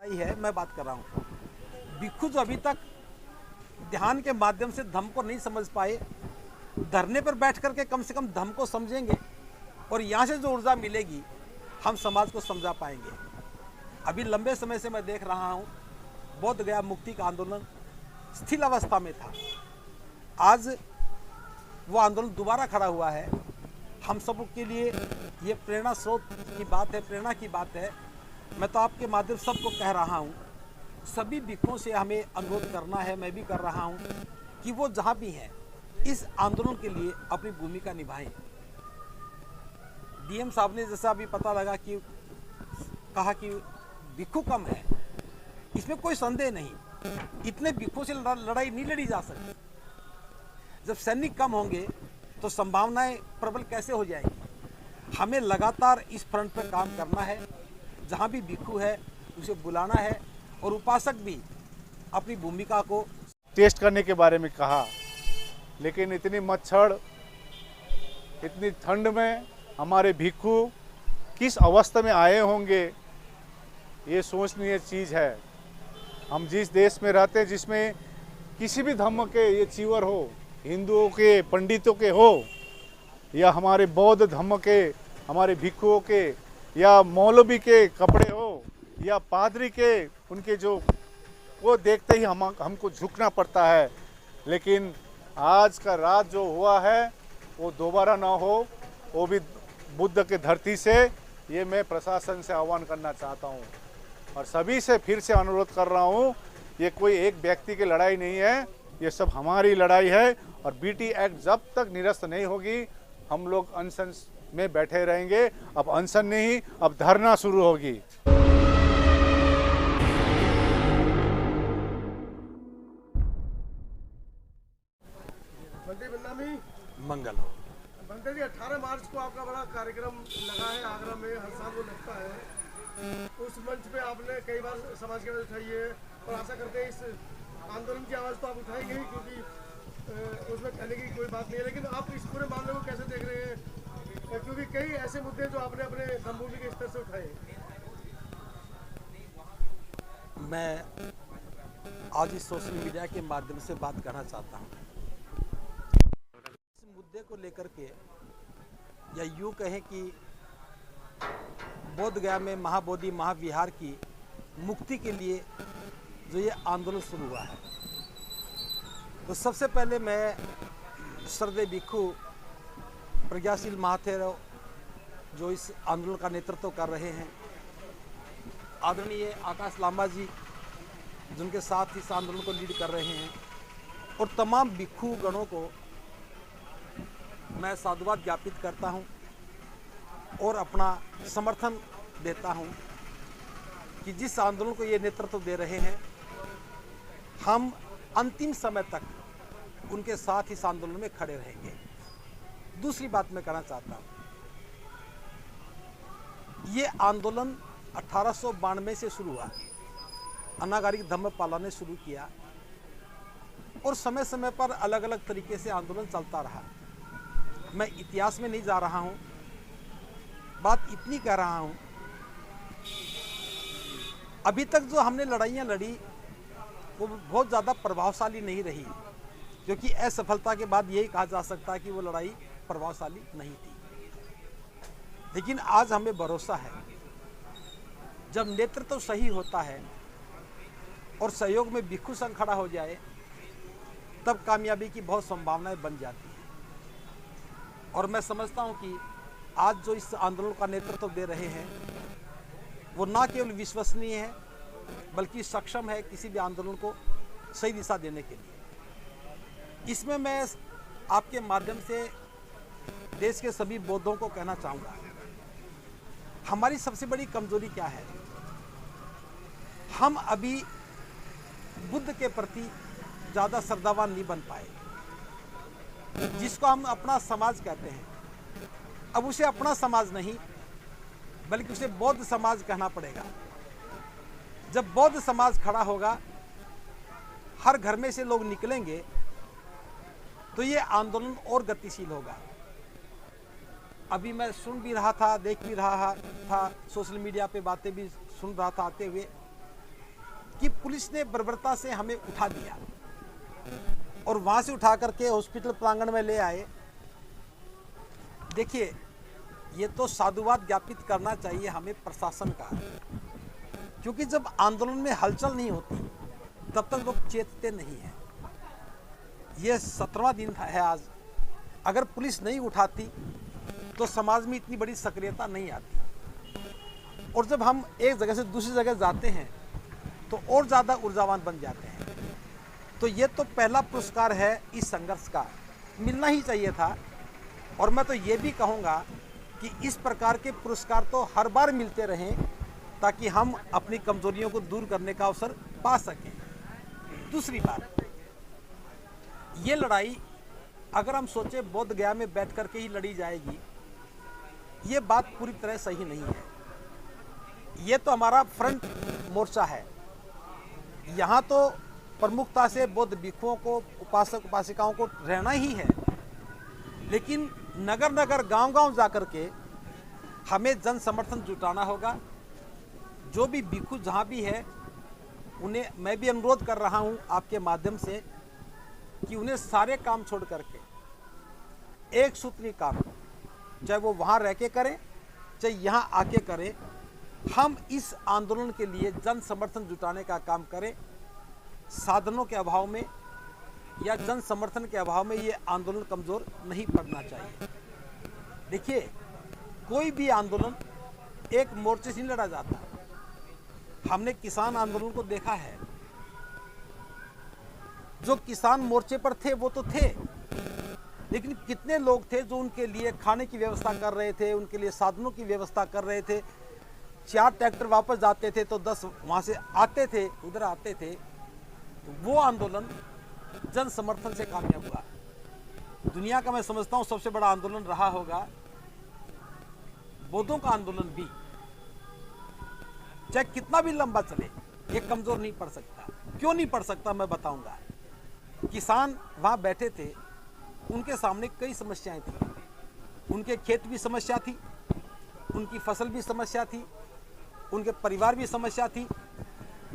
ही है, मैं बात कर रहा हूँ। भिक्षु जो अभी तक ध्यान के माध्यम से धम्म को नहीं समझ पाए, धरने पर बैठ करके कम से कम धम्म को समझेंगे और यहाँ से जो ऊर्जा मिलेगी हम समाज को समझा पाएंगे। अभी लंबे समय से मैं देख रहा हूँ बोध गया मुक्ति का आंदोलन स्थिर अवस्था में था, आज वो आंदोलन दोबारा खड़ा हुआ है। हम सब के लिए ये प्रेरणा स्रोत की बात है, प्रेरणा की बात है। मैं तो आपके माध्यम सबको कह रहा हूँ, सभी भिक्षुओं से हमें अनुरोध करना है, मैं भी कर रहा हूँ कि वो जहाँ भी हैं इस आंदोलन के लिए अपनी भूमिका निभाएं। डीएम साहब ने जैसा अभी पता लगा कि कहा कि भिक्षु कम है, इसमें कोई संदेह नहीं, इतने भिक्षुओं से लड़ाई नहीं लड़ी जा सकती। जब सैनिक कम होंगे तो संभावनाएं प्रबल कैसे हो जाएंगी। हमें लगातार इस फ्रंट पर काम करना है, जहां भी भिक्षु है उसे बुलाना है और उपासक भी अपनी भूमिका को टेस्ट करने के बारे में कहा, लेकिन इतनी मच्छर, इतनी ठंड में हमारे भिक्षु किस अवस्था में आए होंगे, ये सोचनीय चीज़ है। हम जिस देश में रहते हैं जिसमें किसी भी धर्म के ये चीवर हो, हिंदुओं के, पंडितों के हो, या हमारे बौद्ध धर्म के, हमारे भिक्षुओं के, या मौलवी के कपड़े हो, या पादरी के, उनके जो वो देखते ही हमको झुकना पड़ता है। लेकिन आज का रात जो हुआ है वो दोबारा ना हो, वो भी बुद्ध के धरती से, ये मैं प्रशासन से आह्वान करना चाहता हूँ और सभी से फिर से अनुरोध कर रहा हूँ, ये कोई एक व्यक्ति की लड़ाई नहीं है, ये सब हमारी लड़ाई है। और बीटी एक्ट जब तक निरस्त नहीं होगी हम लोग अनशन में बैठे रहेंगे। अब अनशन नहीं, अब धरना शुरू होगी। मंगल हो। मंत्री जी, 18 मार्च को आपका बड़ा कार्यक्रम लगा है आगरा में, हर साल वो लगता है। उस मंच पे आपने कई बार समाज की आवाज़ उठाई है और आशा करते हैं इस आंदोलन की आवाज़ तो आप उठाएंगे ही, क्योंकि उसमें कहने की कोई बात नहीं है। लेकिन आप इस पूरे मामले को कैसे देख रहे हैं, क्योंकि कई ऐसे मुद्दे जो आपने अपने धर्मभूमि के स्तर से उठाए। मैं आज इस सोशल मीडिया के माध्यम से बात करना चाहता हूँ इस मुद्दे को लेकर के, या यूँ कहें कि बोध गया में महाबोधि महाविहार की मुक्ति के लिए जो ये आंदोलन शुरू हुआ है, तो सबसे पहले मैं श्रद्धेय भिक्षु प्रज्ञाशील महाथेरो जो इस आंदोलन का नेतृत्व कर रहे हैं, आदरणीय आकाश लांबा जी जिनके साथ इस आंदोलन को लीड कर रहे हैं, और तमाम भिक्षु गणों को मैं साधुवाद ज्ञापित करता हूं और अपना समर्थन देता हूं कि जिस आंदोलन को ये नेतृत्व दे रहे हैं, हम अंतिम समय तक उनके साथ इस आंदोलन में खड़े रहेंगे। दूसरी बात मैं कहना चाहता हूं, ये आंदोलन 1892 से शुरू हुआ, अनागारिक धम्मपाला ने शुरू किया और समय समय पर अलग अलग तरीके से आंदोलन चलता रहा। मैं इतिहास में नहीं जा रहा हूं, बात इतनी कह रहा हूं, अभी तक जो हमने लड़ाइयां लड़ी वो बहुत ज़्यादा प्रभावशाली नहीं रही, क्योंकि असफलता के बाद यही कहा जा सकता है कि वो लड़ाई प्रभावशाली नहीं थी। लेकिन आज हमें भरोसा है, जब नेतृत्व सही होता है और सहयोग में भिक्षु संघ खड़ा हो जाए, तब कामयाबी की बहुत संभावनाएं बन जाती हैं। और मैं समझता हूं कि आज जो इस आंदोलन का नेतृत्व दे रहे हैं वो ना केवल विश्वसनीय है बल्कि सक्षम है किसी भी आंदोलन को सही दिशा देने के लिए। इसमें मैं आपके माध्यम से देश के सभी बौद्धों को कहना चाहूँगा, हमारी सबसे बड़ी कमजोरी क्या है, हम अभी बुद्ध के प्रति ज़्यादा श्रद्धावान नहीं बन पाए। जिसको हम अपना समाज कहते हैं, अब उसे अपना समाज नहीं बल्कि उसे बौद्ध समाज कहना पड़ेगा। जब बौद्ध समाज खड़ा होगा, हर घर में से लोग निकलेंगे, तो ये आंदोलन और गतिशील होगा। अभी मैं सुन भी रहा था, देख भी रहा था, सोशल मीडिया पे बातें भी सुन रहा था आते हुए, कि पुलिस ने बर्बरता से हमें उठा दिया और वहां से उठा करके हॉस्पिटल प्रांगण में ले आए। देखिए, ये तो साधुवाद ज्ञापित करना चाहिए हमें प्रशासन का, क्योंकि जब आंदोलन में हलचल नहीं होती तब तक लोग चेतते नहीं हैं। ये 17वां दिन है आज। अगर पुलिस नहीं उठाती तो समाज में इतनी बड़ी सक्रियता नहीं आती, और जब हम एक जगह से दूसरी जगह जाते हैं तो और ज़्यादा ऊर्जावान बन जाते हैं। तो ये तो पहला पुरस्कार है इस संघर्ष का, मिलना ही चाहिए था। और मैं तो ये भी कहूँगा कि इस प्रकार के पुरस्कार तो हर बार मिलते रहें, ताकि हम अपनी कमजोरियों को दूर करने का अवसर पा सकें। दूसरी बात, ये लड़ाई अगर हम सोचे बोध गया में बैठ करके ही लड़ी जाएगी, ये बात पूरी तरह सही नहीं है। ये तो हमारा फ्रंट मोर्चा है। यहाँ तो प्रमुखता से बौद्ध भिक्षुओं को, उपासक उपासिकाओं को रहना ही है, लेकिन नगर नगर गांव गांव जाकर के हमें जन समर्थन जुटाना होगा। जो भी भिक्षु जहाँ भी है, उन्हें मैं भी अनुरोध कर रहा हूँ आपके माध्यम से कि उन्हें सारे काम छोड़ करके एक सूत्री काम, चाहे वो वहाँ रह के करें चाहे यहाँ आके करें, हम इस आंदोलन के लिए जन समर्थन जुटाने का काम करें। साधनों के अभाव में या जन समर्थन के अभाव में ये आंदोलन कमज़ोर नहीं पड़ना चाहिए। देखिए, कोई भी आंदोलन एक मोर्चे से नहीं लड़ा जाता। हमने किसान आंदोलन को देखा है। जो किसान मोर्चे पर थे वो तो थे, लेकिन कितने लोग थे जो उनके लिए खाने की व्यवस्था कर रहे थे, उनके लिए साधनों की व्यवस्था कर रहे थे। 4 ट्रैक्टर वापस जाते थे तो 10 वहाँ से आते थे, उधर आते थे। तो वो आंदोलन जन समर्थन से कामयाब हुआ। दुनिया का मैं समझता हूँ सबसे बड़ा आंदोलन रहा होगा बौद्धों का आंदोलन भी। चाहे कितना भी लंबा चले, ये कमजोर नहीं पड़ सकता। क्यों नहीं पड़ सकता, मैं बताऊंगा। किसान वहाँ बैठे थे, उनके सामने कई समस्याएं थी। उनके खेत भी समस्या थी, उनकी फसल भी समस्या थी, उनके परिवार भी समस्या थी।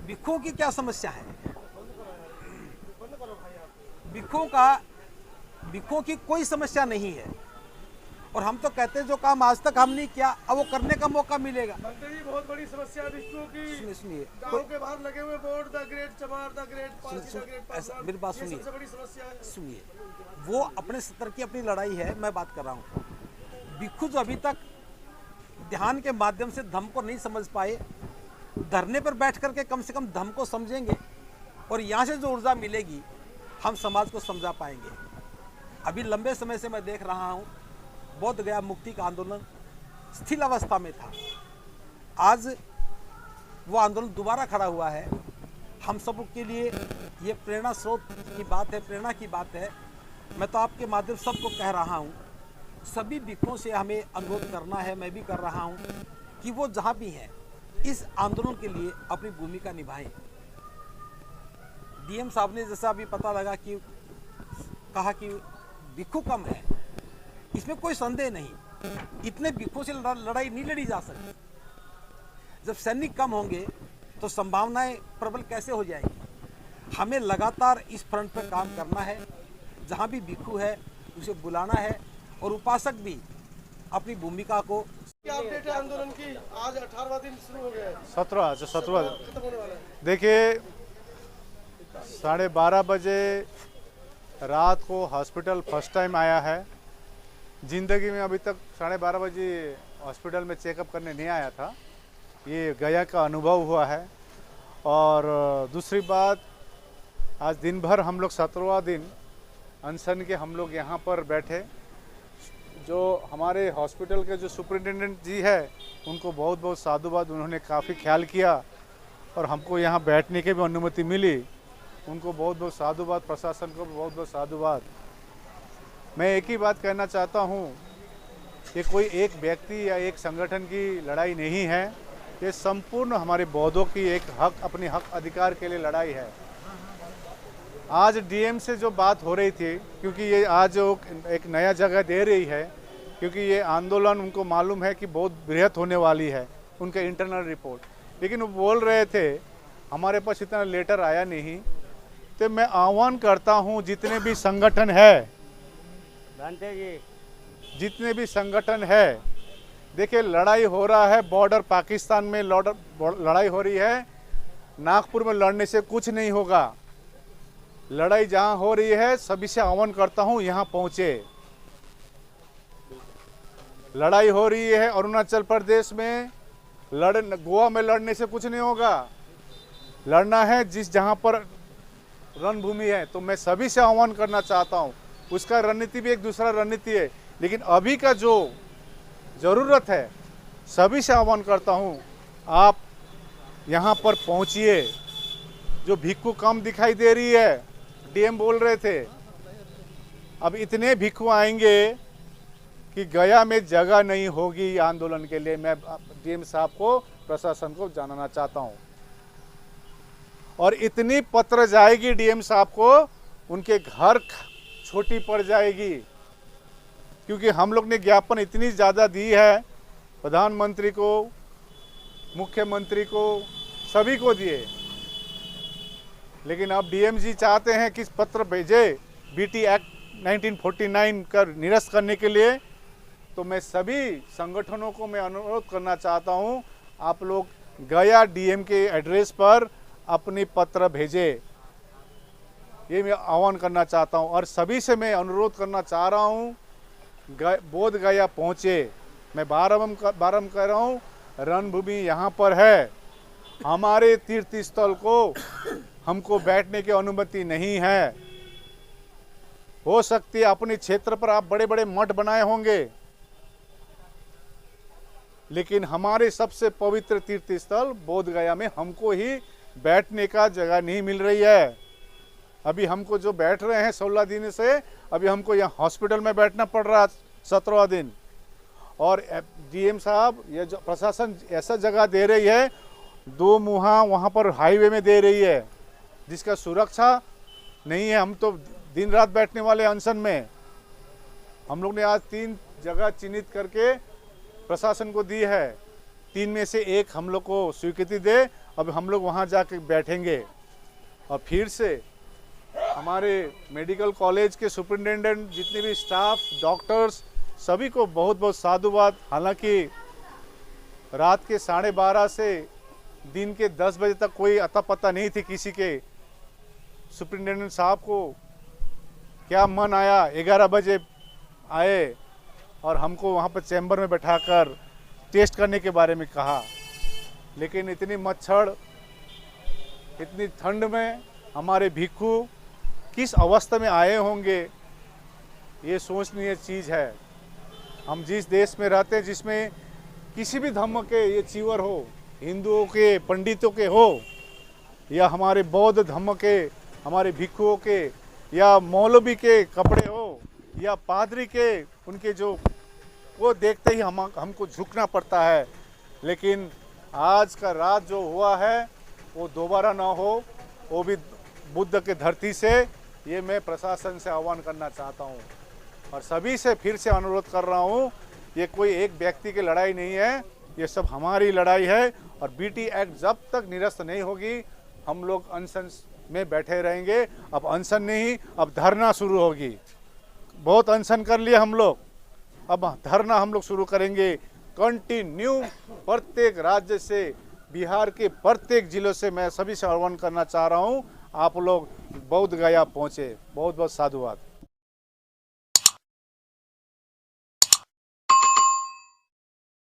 भिक्षुओं की क्या समस्या है? भिक्षुओं की कोई समस्या नहीं है। और हम तो कहते हैं जो काम आज तक हम नहीं किया, अब वो करने का मौका मिलेगा। मंत्री जी, बहुत बड़ी समस्या है भिक्षुओं की। सुनिए, गांव के बाहर लगे हुए बोर्ड, द ग्रेट चमार, the great Parsi, the great Paswan, मेरी बात ये सुनिए। सबसे बड़ी समस्या है। सुनिए, वो अपने स्तर की अपनी लड़ाई है, मैं बात कर रहा हूँ। भिक्षु जो अभी तक ध्यान के माध्यम से धर्म को नहीं समझ पाए, धरने पर बैठ करके कम से कम धर्म को समझेंगे, और यहाँ से जो ऊर्जा मिलेगी हम समाज को समझा पाएंगे। अभी लंबे समय से मैं देख रहा हूँ बोध गया मुक्ति का आंदोलन स्थिर अवस्था में था। आज वो आंदोलन दोबारा खड़ा हुआ है। हम सब के लिए ये प्रेरणा स्रोत की बात है, प्रेरणा की बात है। मैं तो आपके माध्यम सबको कह रहा हूँ, सभी भिक्षुओं से हमें अनुरोध करना है, मैं भी कर रहा हूँ, कि वो जहाँ भी हैं इस आंदोलन के लिए अपनी भूमिका निभाएं। डीएम साहब ने जैसा अभी पता लगा कि कहा कि भिक्षु कम है, इसमें कोई संदेह नहीं। इतने भिक्षुओं से लड़ाई नहीं लड़ी जा सकती। जब सैनिक कम होंगे तो संभावनाएं प्रबल कैसे हो जाएगी? हमें लगातार इस फ्रंट पर काम करना है। जहां भी भिक्षु है उसे बुलाना है, और उपासक भी अपनी भूमिका को। क्या अपडेट है आंदोलन की? आज 18वां दिन शुरू हो गया है, 17 खत्म होने वाला है। देखिए, 12:30 बजे रात को हॉस्पिटल फर्स्ट टाइम आया है। ज़िंदगी में अभी तक 12:30 बजे हॉस्पिटल में चेकअप करने नहीं आया था। ये गया का अनुभव हुआ है। और दूसरी बात, आज दिन भर हम लोग 17वां दिन अनशन के हम लोग यहाँ पर बैठे। जो हमारे हॉस्पिटल के जो सुपरिटेंडेंट जी है, उनको बहुत बहुत साधुवाद। उन्होंने काफ़ी ख्याल किया और हमको यहाँ बैठने की भी अनुमति मिली। उनको बहुत बहुत साधुवाद। प्रशासन को बहुत बहुत साधुवाद। मैं एक ही बात कहना चाहता हूँ, ये कोई एक व्यक्ति या एक संगठन की लड़ाई नहीं है। ये संपूर्ण हमारे बौद्धों की एक हक, अपनी हक अधिकार के लिए लड़ाई है। आज डीएम से जो बात हो रही थी, क्योंकि ये आज वो एक नया जगह दे रही है, क्योंकि ये आंदोलन उनको मालूम है कि बहुत बृहत होने वाली है, उनके इंटरनल रिपोर्ट। लेकिन वो बोल रहे थे हमारे पास इतना लेटर आया नहीं। तो मैं आह्वान करता हूं जितने भी संगठन है, जितने भी संगठन है, देखिए लड़ाई हो रहा है बॉर्डर, पाकिस्तान में लड़ाई हो रही है। नागपुर में लड़ने से कुछ नहीं होगा। लड़ाई जहां हो रही है सभी से आह्वान करता हूं यहां पहुंचे। लड़ाई हो रही है अरुणाचल प्रदेश में, गोवा में लड़ने से कुछ नहीं होगा। लड़ना है जिस जहां पर रणभूमि है। तो मैं सभी से आह्वान करना चाहता हूं। उसका रणनीति भी एक दूसरा रणनीति है, लेकिन अभी का जो जरूरत है, सभी से आह्वान करता हूं आप यहां पर पहुंचिए। जो भिक्खु कम दिखाई दे रही है, डीएम बोल रहे थे, अब इतने भिक्खु आएंगे कि गया में जगह नहीं होगी आंदोलन के लिए। मैं डीएम साहब को, प्रशासन को जानना चाहता हूं। और इतनी पत्र जाएगी डीएम साहब को, उनके घर छोटी पड़ जाएगी। क्योंकि हम लोग ने ज्ञापन इतनी ज़्यादा दी है, प्रधानमंत्री को, मुख्यमंत्री को, सभी को दिए, लेकिन अब डीएम जी चाहते हैं कि पत्र भेजे बीटी एक्ट 1949 का निरस्त करने के लिए। तो मैं सभी संगठनों को मैं अनुरोध करना चाहता हूं, आप लोग गया डीएम के एड्रेस पर अपनी पत्र भेजे। ये मैं आह्वान करना चाहता हूं। और सभी से मैं अनुरोध करना चाह रहा हूं, बोध गया पहुंचे। मैं बारम्बार कह रहा हूं, रणभूमि यहाँ पर है। हमारे तीर्थ स्थल को हमको बैठने की अनुमति नहीं है। हो सकती है अपने क्षेत्र पर आप बड़े बड़े मठ बनाए होंगे, लेकिन हमारे सबसे पवित्र तीर्थ स्थल बोध गया में हमको ही बैठने का जगह नहीं मिल रही है। अभी हमको जो बैठ रहे हैं 16 दिन से, अभी हमको यहाँ हॉस्पिटल में बैठना पड़ रहा है 17 दिन। और डीएम साहब, ये जो प्रशासन ऐसा जगह दे रही है, 2 मुहा वहाँ पर हाईवे में दे रही है, जिसका सुरक्षा नहीं है। हम तो दिन रात बैठने वाले अनशन में। हम लोग ने आज 3 जगह चिन्हित करके प्रशासन को दी है। 3 में से 1 हम लोग को स्वीकृति दे, अब हम लोग वहाँ जाके बैठेंगे। और फिर से हमारे मेडिकल कॉलेज के सुपरिटेंडेंट, जितने भी स्टाफ, डॉक्टर्स, सभी को बहुत बहुत साधुवाद। हालांकि रात के 12:30 से दिन के 10 बजे तक कोई अता पता नहीं थी किसी के। सुपरिटेंडेंट साहब को क्या मन आया, 11 बजे आए और हमको वहाँ पर चैम्बर में बैठाकर टेस्ट करने के बारे में कहा। लेकिन इतनी मच्छर, इतनी ठंड में हमारे भिक्खु किस अवस्था में आए होंगे, ये सोचनीय चीज़ है। हम जिस देश में रहते हैं, जिसमें किसी भी धर्म के ये चीवर हो, हिंदुओं के, पंडितों के हो, या हमारे बौद्ध धर्म के, हमारे भिक्खुओं के, या मौलवी के कपड़े हो, या पादरी के, उनके जो, वो देखते ही हमको झुकना पड़ता है। लेकिन आज का रात जो हुआ है वो दोबारा ना हो, वो भी बुद्ध के धरती से। ये मैं प्रशासन से आह्वान करना चाहता हूँ और सभी से फिर से अनुरोध कर रहा हूँ, ये कोई एक व्यक्ति की लड़ाई नहीं है, ये सब हमारी लड़ाई है। और बीटी एक्ट जब तक निरस्त नहीं होगी, हम लोग अनशन में बैठे रहेंगे। अब अनशन नहीं, अब धरना शुरू होगी। बहुत अनशन कर लिए हम लोग, अब धरना हम लोग शुरू करेंगे कंटिन्यू। प्रत्येक राज्य से, बिहार के प्रत्येक जिलों से मैं सभी से आह्वान करना चाह रहा हूँ, आप लोग बोध गया पहुँचे। बहुत बहुत साधुवाद।